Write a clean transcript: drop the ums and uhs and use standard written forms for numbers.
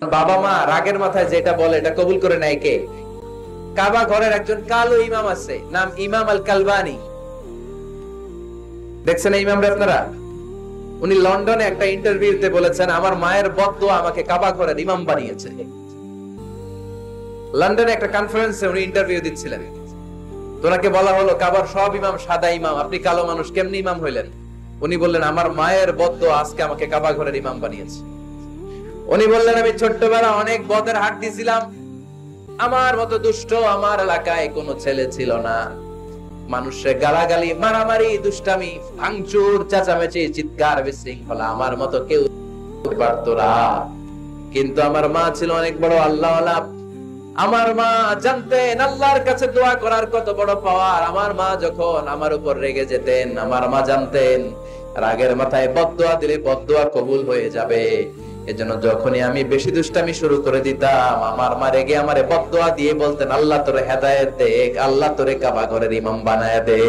বাবা মা রাগের মাথায় যেটা বলে এটা কবুল করে নেয় কে? কাবা ঘরের একজন কালো ইমাম আছে, নাম ইমাম আল কালবানি। দেখছেন এই ইমামরা আপনারা? উনি লন্ডনে একটা ইন্টারভিউতে বলেছেন, আমার মায়ের বদদোয়া আমাকে কাবা ঘরের ইমাম বানিয়েছে। লন্ডনে একটা কনফারেন্সে উনি ইন্টারভিউ দিচ্ছিলেন। তোনাকে বলা হলো, কাবার সব ইমাম সাদা ইমাম, আপনি কালো মানুষ, কেমনি ইমাম হইলেন? উনি বললেন, আমার মায়ের বদদোয়া আজকে আমাকে কাবা ঘরের ইমাম বানিয়েছে। উনি বললেন, আমি ছোট্টবেলা অনেক বদের হাট দিয়েছিলাম, আমার মতো দুষ্ট আমার এলাকায় কোনো ছেলে ছিল না। মানুষের গালাগালি, মারামারি, দুষ্টামি, ভাঙচুর, চেঁচামেচি, চিৎকার, বিশৃঙ্খলা আমার মতো কেউ পারতো না। কিন্তু আমার মা ছিল অনেক বড় আল্লাহওয়ালা। আমার মা জানতেন আল্লাহর কাছে দোয়া করার কত বড় পাওয়ার। আমার মা যখন আমার উপর রেগে যেতেন, আমার মা জানতেন রাগের মাথায় বদদোয়া দিলে বদদোয়া কবুল হয়ে যাবে। এজন্য যখনই আমি বেশি দুষ্টামি শুরু করে দিতাম, আমার মা রেগে আমারে বদদোয়া দিয়ে বলতেন, আল্লাহ তোরে হেদায়েত দে, আল্লাহ তোরে কাবা ঘরের ইমাম বানায় দে।